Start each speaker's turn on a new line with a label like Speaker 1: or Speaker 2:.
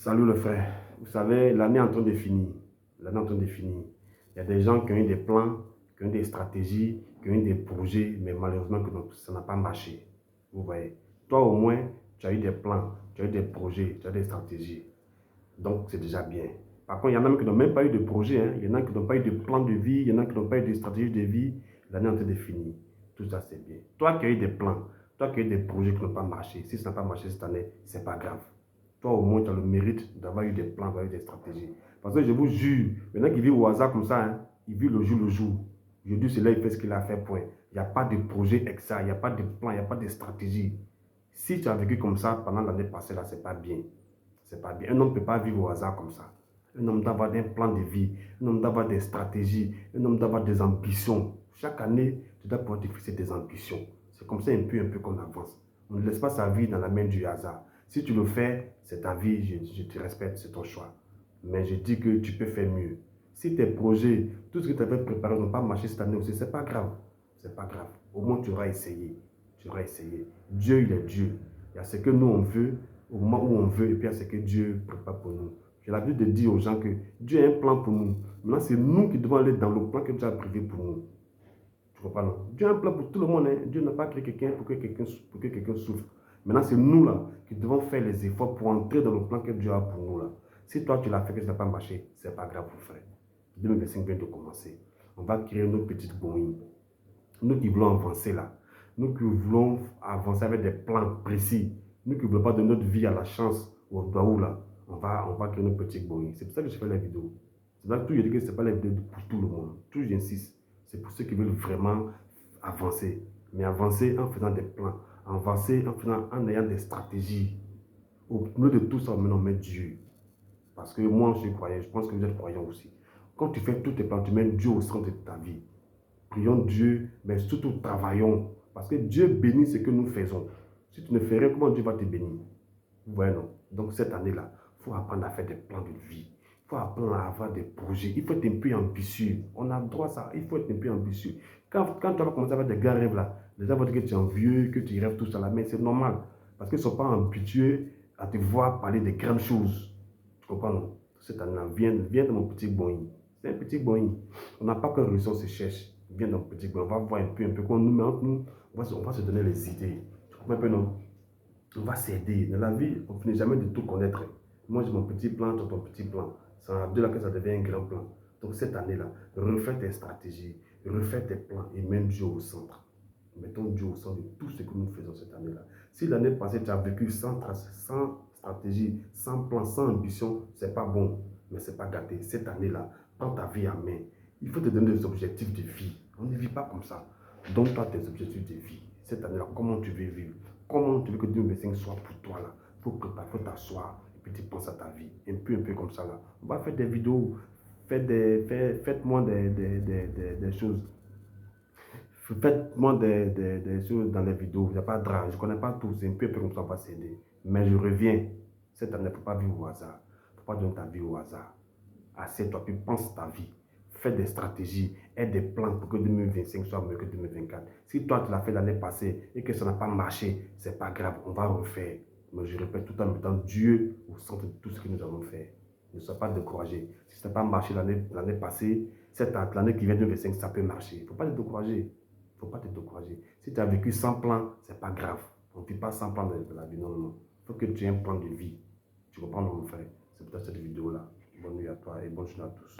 Speaker 1: Salut le frère. Vous savez, l'année est en train de finir. L'année est en train de finir. Il y a des gens qui ont eu des plans, qui ont eu des stratégies, qui ont eu des projets, mais malheureusement que ça n'a pas marché. Vous voyez. Toi au moins, tu as eu des plans, tu as eu des projets, tu as des stratégies. Donc c'est déjà bien. Par contre, il y en a même qui n'ont même pas eu de projet. Hein. Il y en a qui n'ont pas eu de plan de vie, il y en a qui n'ont pas eu de stratégie de vie. L'année est en train de finir. Tout ça c'est bien. Toi qui as eu des plans, toi qui as eu des projets qui n'ont pas marché, si ça n'a pas marché cette année, c'est pas grave. Toi, au moins, tu as le mérite d'avoir eu des plans, d'avoir eu des stratégies. Parce que je vous jure, il y en a qui vivent au hasard comme ça, hein, ils vivent le jour le jour. Je dis, c'est là, il fait ce qu'il a fait, point. Il n'y a pas de projet exact, il n'y a pas de plan, il n'y a pas de stratégie. Si tu as vécu comme ça pendant l'année passée, là, c'est pas bien. C'est pas bien. Un homme ne peut pas vivre au hasard comme ça. Un homme doit avoir un plan de vie, un homme doit avoir des stratégies, un homme doit avoir des ambitions. Chaque année, tu dois pouvoir te fixer des ambitions. C'est comme ça un peu qu'on avance. On ne laisse pas sa vie dans la main du hasard. Si tu le fais, c'est ta vie, je te respecte, c'est ton choix. Mais je dis que tu peux faire mieux. Si tes projets, tout ce que tu avais préparé n'ont pas marché cette année aussi, c'est pas grave. C'est pas grave. Au moins, tu auras essayé. Tu auras essayé. Dieu, il est Dieu. Il y a ce que nous, on veut, au moment où on veut, et puis il y a ce que Dieu prépare pour nous. J'ai l'habitude de dire aux gens que Dieu a un plan pour nous. Maintenant, c'est nous qui devons aller dans le plan que Dieu a prévu pour nous. Tu comprends, non? Dieu a un plan pour tout le monde. Hein. Dieu n'a pas créé quelqu'un pour que quelqu'un souffre. Maintenant, c'est nous là qui devons faire les efforts pour entrer dans le plan que Dieu a pour nous là. Si toi tu l'as fait que ça n'a pas marché, c'est pas grave pour frère. 2025 vient de commencer. On va créer nos petites Boeing. Nous qui voulons avancer là, nous qui voulons avancer avec des plans précis, nous qui ne voulons pas donner notre vie à la chance ou au doigt là, on va créer nos petites Boeing. C'est pour ça que je fais la vidéo. C'est là que je dis que ce n'est pas la vidéo pour tout le monde. Tout j'insiste. C'est pour ceux qui veulent vraiment avancer. Mais avancer en faisant des plans. Avancer en ayant des stratégies. Au milieu de tout ça, maintenant, on met Dieu. Parce que moi, je suis croyant. Je pense que vous êtes croyant aussi. Quand tu fais tous tes plans, tu mets Dieu au centre de ta vie. Prions Dieu, mais surtout travaillons. Parce que Dieu bénit ce que nous faisons. Si tu ne fais rien, comment Dieu va te bénir? Ouais, non. Donc cette année-là, il faut apprendre à faire des plans de vie. Il faut apprendre à avoir des projets. Il faut être un peu ambitieux. On a droit à ça. Il faut être un peu ambitieux. Quand tu vas commencer à avoir des grands rêves là, les gens vont dire que tu es envieux, que tu rêves tout ça là, mais c'est normal. Parce qu'ils ne sont pas habitués à te voir parler de grandes choses. Tu comprends, non? Cette année-là, viens dans mon petit Boeing. C'est un petit Boeing. On n'a pas que réussir, on se cherche. Viens dans mon petit Boeing. On va voir un peu qu'on nous met entre nous. On va se donner les idées. Tu comprends un peu, non? On va s'aider. Dans la vie, on ne finit jamais de tout connaître. Moi, j'ai mon petit plan, toi, ton petit plan. C'est en deux là que ça devient un grand plan. Donc, cette année-là, refais tes stratégies, refais tes plans et mets Dieu au centre. Mettons Dieu au centre de tout ce que nous faisons cette année-là. Si l'année passée, tu as vécu sans trace, sans stratégie, sans plan, sans ambition, ce n'est pas bon, mais ce n'est pas gâté. Cette année-là, prends ta vie en main. Il faut te donner des objectifs de vie. On ne vit pas comme ça. Donne-toi tes objectifs de vie. Cette année-là, comment tu veux vivre? Comment tu veux que 2025 soit pour toi là? Il faut préparer, il faut t'asseoir et puis tu penses à ta vie. Un peu comme ça là. On va faire des vidéos. Faites-moi des choses. Faites-moi des choses dans les vidéos. Il n'y a pas de drame. Je ne connais pas tout. C'est un peu comme ça, on va s'aider. Mais je reviens. Cette année, il ne faut pas vivre au hasard. Il ne faut pas donner ta vie au hasard. Assieds-toi, puis pense ta vie. Fais des stratégies et des plans pour que 2025 soit mieux que 2024. Si toi, tu l'as fait l'année passée et que ça n'a pas marché, ce n'est pas grave. On va refaire. Mais je répète tout en mettant Dieu au centre de tout ce que nous allons faire. Ne sois pas découragé. Si ça n'a pas marché l'année passée, l'année qui vient 2025, ça peut marcher. Il ne faut pas te décourager. Il ne faut pas te décourager. Si tu as vécu sans plan, ce n'est pas grave. On ne vit pas sans plan dans la vie. Non, non, non. Il faut que tu aies un plan de vie. Tu comprends, mon frère? C'est peut-être cette vidéo-là. Bonne nuit à toi et bonne journée à tous.